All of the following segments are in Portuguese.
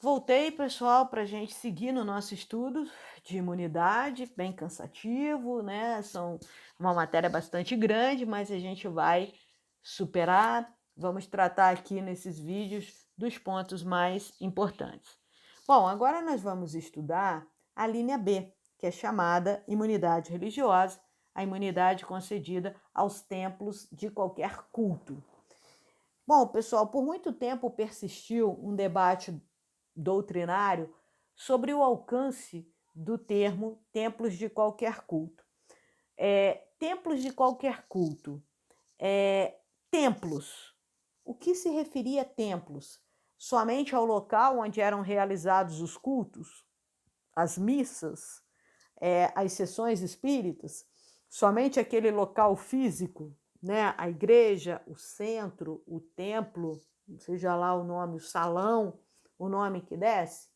Voltei, pessoal, para a gente seguir no nosso estudo de imunidade, bem cansativo, né? São uma matéria bastante grande, mas a gente vai superar. Vamos tratar aqui nesses vídeos dos pontos mais importantes. Bom, agora nós vamos estudar a linha B, que é chamada imunidade religiosa, a imunidade concedida aos templos de qualquer culto. Bom, pessoal, por muito tempo persistiu um debate doutrinário sobre o alcance do termo templos de qualquer culto. Templos de qualquer culto. Templos. O que se referia a templos? Somente ao local onde eram realizados os cultos, as missas, as sessões espíritas? Somente aquele local físico, né? A igreja, o centro, o templo, seja lá o nome, o salão, o nome que desse?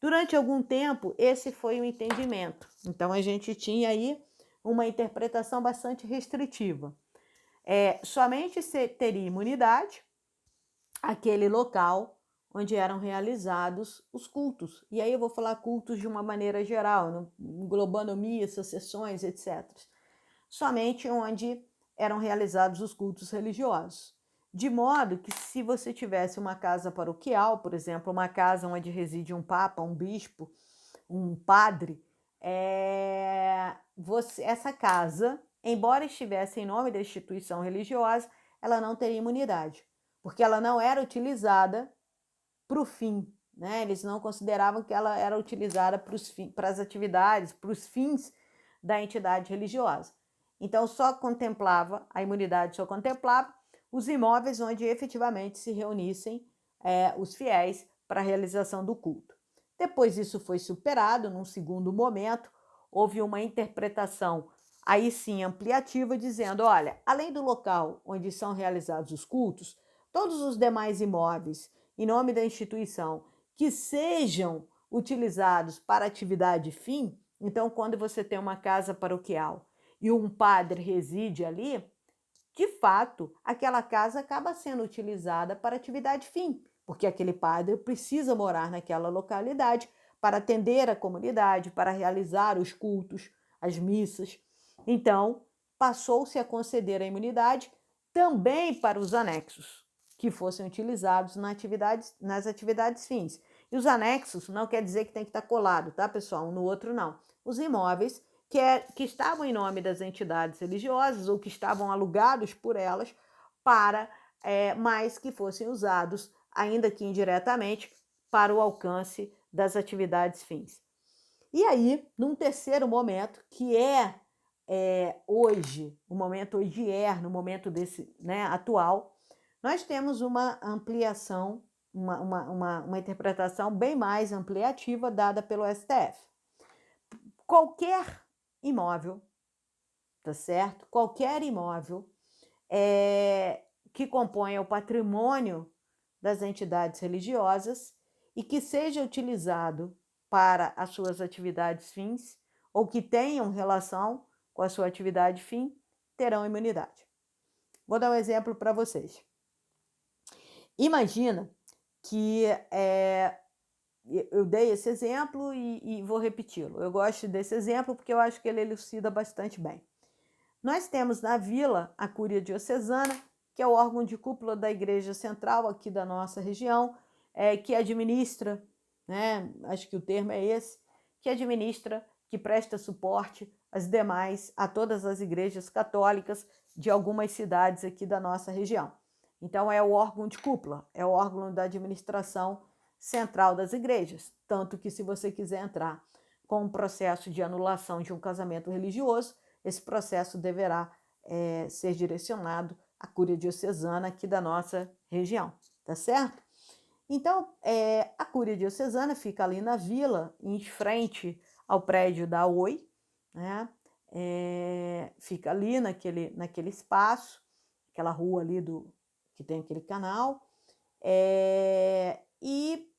Durante algum tempo, esse foi o entendimento. Então, a gente tinha aí uma interpretação bastante restritiva. Somente teria imunidade aquele local onde eram realizados os cultos. E aí eu vou falar cultos de uma maneira geral, englobando missas, sessões, etc. Somente onde eram realizados os cultos religiosos. De modo que, se você tivesse uma casa paroquial, por exemplo, uma casa onde reside um papa, um bispo, um padre, essa casa, embora estivesse em nome da instituição religiosa, ela não teria imunidade, porque ela não era utilizada para o fim, né? Eles não consideravam que ela era utilizada para as atividades, para os fins da entidade religiosa. Então, a imunidade só contemplava os imóveis onde efetivamente se reunissem os fiéis para a realização do culto. Depois isso foi superado, num segundo momento, houve uma interpretação aí sim ampliativa, dizendo, olha, além do local onde são realizados os cultos, todos os demais imóveis, em nome da instituição, que sejam utilizados para atividade fim, então quando você tem uma casa paroquial e um padre reside ali, de fato, aquela casa acaba sendo utilizada para atividade fim, porque aquele padre precisa morar naquela localidade para atender a comunidade, para realizar os cultos, as missas. Então, passou-se a conceder a imunidade também para os anexos, que fossem utilizados nas atividades fins. E os anexos não quer dizer que tem que estar colado, tá, pessoal? Um no outro, não. Os imóveis que estavam em nome das entidades religiosas ou que estavam alugados por elas para mas que fossem usados, ainda que indiretamente, para o alcance das atividades fins. E aí, num terceiro momento, que hoje, o momento no momento desse, né, atual, nós temos uma ampliação, uma interpretação bem mais ampliativa dada pelo STF. Qualquer imóvel, tá certo? Qualquer imóvel que componha o patrimônio das entidades religiosas e que seja utilizado para as suas atividades fins ou que tenham relação com a sua atividade fim, terão imunidade. Vou dar um exemplo para vocês. Imagina que eu dei esse exemplo e vou repeti-lo. Eu gosto desse exemplo porque eu acho que ele elucida bastante bem. Nós temos na vila a Cúria Diocesana, que é o órgão de cúpula da Igreja Central aqui da nossa região, que administra, né, acho que o termo é esse, que administra, que presta suporte a todas as igrejas católicas de algumas cidades aqui da nossa região. Então é o órgão de cúpula, é o órgão da administração central das igrejas, tanto que se você quiser entrar com um processo de anulação de um casamento religioso, esse processo deverá ser direcionado à Cúria Diocesana aqui da nossa região, tá certo? Então, a Cúria Diocesana fica ali na vila, em frente ao prédio da Oi, né? Fica ali naquele espaço, aquela rua ali que tem aquele canal, e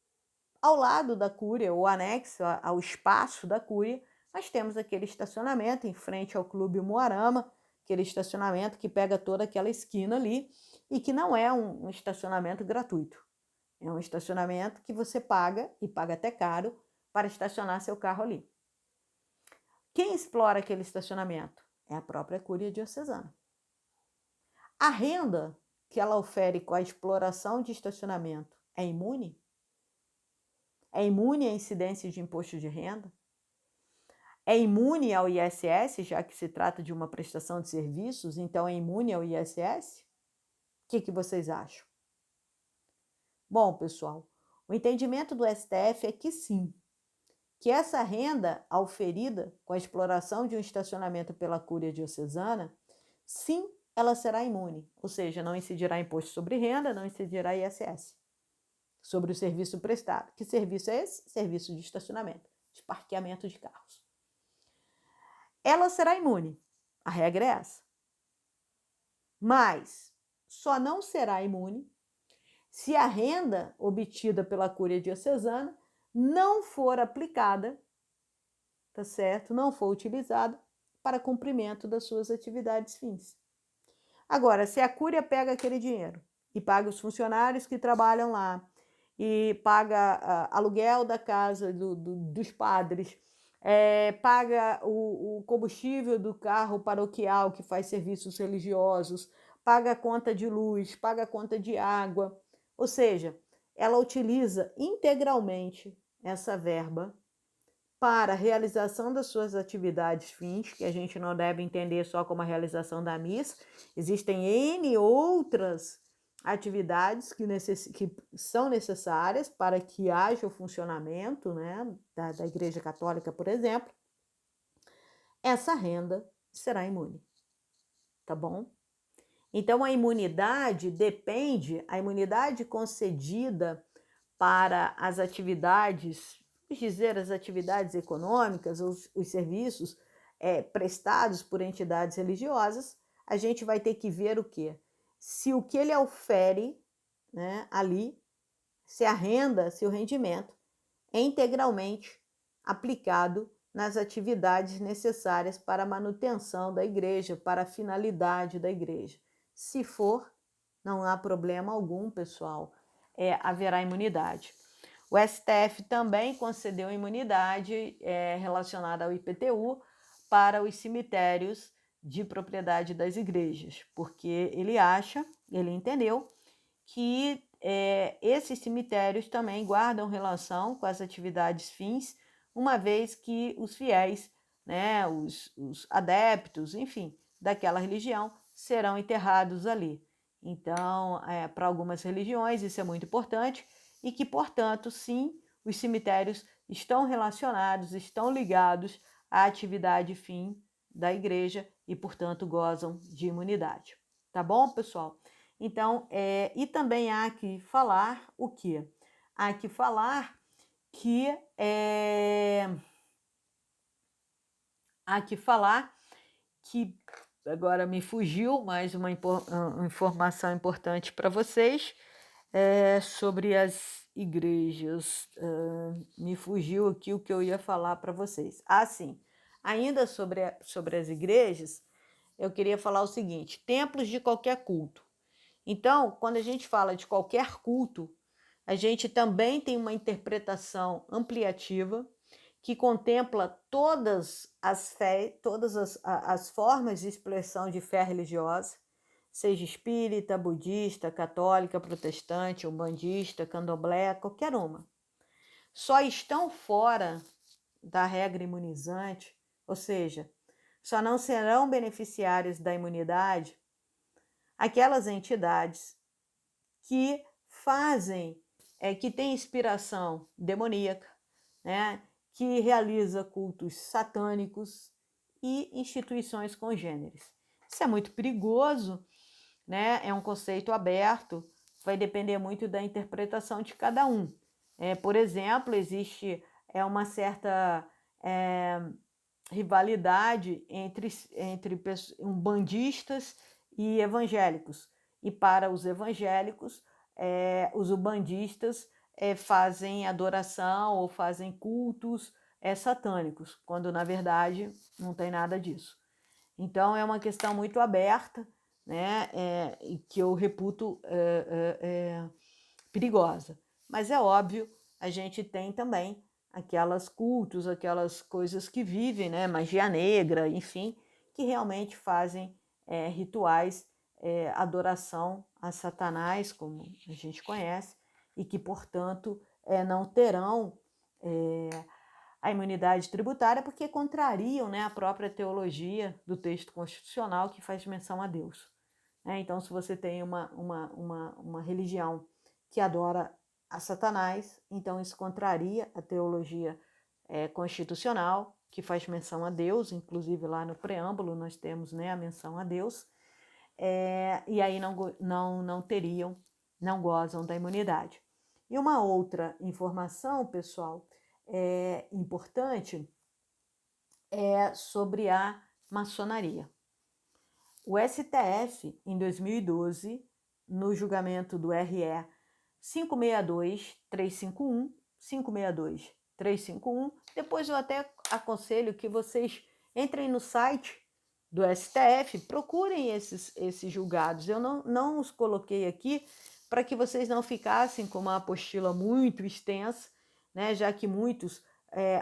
ao lado da Cúria, ou anexo ao espaço da Cúria, nós temos aquele estacionamento em frente ao Clube Moarama, aquele estacionamento que pega toda aquela esquina ali e que não é um estacionamento gratuito. É um estacionamento que você paga, e paga até caro, para estacionar seu carro ali. Quem explora aquele estacionamento? É a própria Cúria Diocesana. A renda que ela ofere com a exploração de estacionamento é imune? É imune à incidência de imposto de renda? É imune ao ISS, já que se trata de uma prestação de serviços, então é imune ao ISS? O que vocês acham? Bom, pessoal, o entendimento do STF é que sim, que essa renda auferida com a exploração de um estacionamento pela Cúria Diocesana, sim, ela será imune, ou seja, não incidirá imposto sobre renda, não incidirá ISS sobre o serviço prestado. Que serviço é esse? Serviço de estacionamento, de parqueamento de carros. Ela será imune, a regra é essa. Mas só não será imune se a renda obtida pela Cúria Diocesana não for aplicada, tá certo? Não for utilizada para cumprimento das suas atividades fins. Agora, se a Cúria pega aquele dinheiro e paga os funcionários que trabalham lá, e paga aluguel da casa dos padres, paga o combustível do carro paroquial que faz serviços religiosos, paga a conta de luz, paga a conta de água, ou seja, ela utiliza integralmente essa verba para a realização das suas atividades fins, que a gente não deve entender só como a realização da missa, existem N outras atividades que são necessárias para que haja o funcionamento, né, da Igreja Católica, por exemplo, essa renda será imune, tá bom? Então, a imunidade concedida para as atividades, vamos dizer, as atividades econômicas, os serviços prestados por entidades religiosas, a gente vai ter que ver o quê? Se o que ele ofere, né, ali, se a renda, se o rendimento é integralmente aplicado nas atividades necessárias para a manutenção da igreja, para a finalidade da igreja. Se for, não há problema algum, pessoal, haverá imunidade. O STF também concedeu imunidade relacionada ao IPTU para os cemitérios de propriedade das igrejas, porque ele entendeu que esses cemitérios também guardam relação com as atividades fins, uma vez que os fiéis, né, os adeptos, enfim, daquela religião, serão enterrados ali. Então, para algumas religiões isso é muito importante e que, portanto, sim, os cemitérios estão relacionados, estão ligados à atividade fim da igreja e, portanto, gozam de imunidade. Tá bom, pessoal? Então, e também há que falar o quê? Há que falar que agora me fugiu mais uma informação importante para vocês sobre as igrejas. Me fugiu aqui o que eu ia falar para vocês. Sim, ainda sobre as igrejas, eu queria falar o seguinte: templos de qualquer culto. Então, quando a gente fala de qualquer culto, a gente também tem uma interpretação ampliativa que contempla todas as formas de expressão de fé religiosa, seja espírita, budista, católica, protestante, umbandista, candomblé, qualquer uma. Só estão fora da regra imunizante, ou seja, só não serão beneficiários da imunidade aquelas entidades que que têm inspiração demoníaca, né, que realiza cultos satânicos e instituições congêneres. Isso é muito perigoso, né? É um conceito aberto, vai depender muito da interpretação de cada um. Por exemplo, existe uma certa rivalidade entre umbandistas e evangélicos. E para os evangélicos, os umbandistas fazem adoração ou fazem cultos satânicos, quando na verdade não tem nada disso. Então é uma questão muito aberta, né, que eu reputo perigosa. Mas é óbvio, a gente tem também aquelas cultos, aquelas coisas que vivem, né, magia negra, enfim, que realmente fazem rituais, adoração a Satanás, como a gente conhece, e que, portanto, não terão a imunidade tributária porque contrariam, né, a própria teologia do texto constitucional que faz menção a Deus. Então, se você tem uma religião que adora a Satanás, então isso contraria a teologia constitucional, que faz menção a Deus, inclusive lá no preâmbulo nós temos, né, a menção a Deus, e aí não teriam, não gozam da imunidade. E uma outra informação, pessoal, importante é sobre a maçonaria. O STF, em 2012, no julgamento do RE 562-351, depois eu até aconselho que vocês entrem no site do STF, procurem esses julgados. Eu não os coloquei aqui para que vocês não ficassem com uma apostila muito extensa, né, já que muitos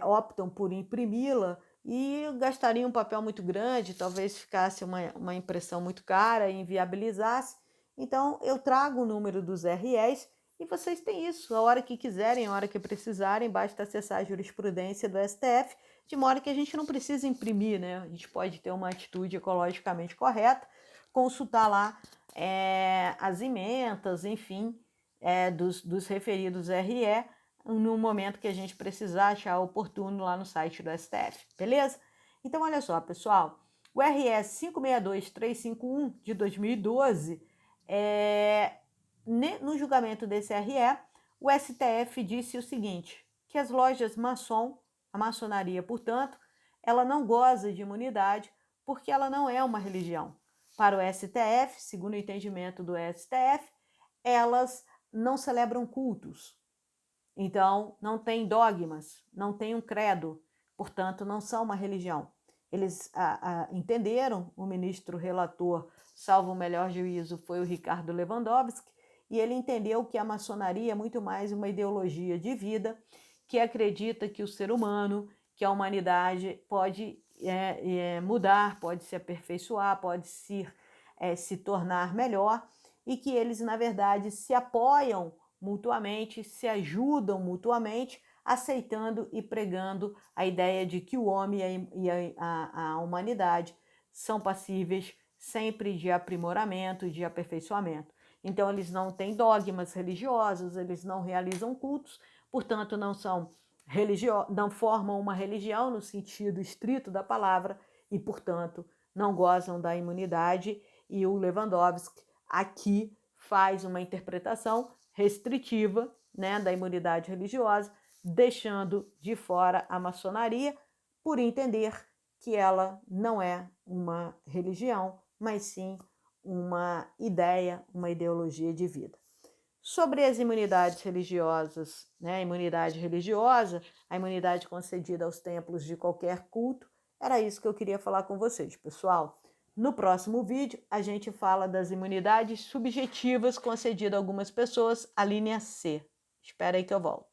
optam por imprimi-la e gastaria um papel muito grande, talvez ficasse uma impressão muito cara e inviabilizasse. Então, eu trago o número dos REs e vocês têm isso. A hora que quiserem, a hora que precisarem, basta acessar a jurisprudência do STF, de modo que a gente não precisa imprimir, né? A gente pode ter uma atitude ecologicamente correta, consultar lá as emendas, enfim, dos referidos RE, no momento que a gente precisar achar oportuno lá no site do STF, beleza? Então, olha só, pessoal, o RS 562351 de 2012, no julgamento desse RE, o STF disse o seguinte, que as lojas maçom, a maçonaria, portanto, ela não goza de imunidade porque ela não é uma religião. Para o STF, segundo o entendimento do STF, elas não celebram cultos, então, não tem dogmas, não tem um credo, portanto, não são uma religião. Eles entenderam, o ministro relator, salvo o melhor juízo, foi o Ricardo Lewandowski, e ele entendeu que a maçonaria é muito mais uma ideologia de vida, que acredita que o ser humano, que a humanidade pode mudar, pode se aperfeiçoar, pode se tornar melhor, e que eles, na verdade, se apoiam mutuamente, se ajudam mutuamente, aceitando e pregando a ideia de que o homem e a humanidade são passíveis sempre de aprimoramento, de aperfeiçoamento. Então, eles não têm dogmas religiosos, eles não realizam cultos, portanto, não formam uma religião no sentido estrito da palavra e, portanto, não gozam da imunidade. E o Lewandowski aqui faz uma interpretação restritiva, né, da imunidade religiosa, deixando de fora a maçonaria, por entender que ela não é uma religião, mas sim uma ideia, uma ideologia de vida. Sobre as imunidades religiosas, né, a imunidade religiosa, a imunidade concedida aos templos de qualquer culto, era isso que eu queria falar com vocês, pessoal. No próximo vídeo, a gente fala das imunidades subjetivas concedidas a algumas pessoas, a linha C. Espera aí que eu volto.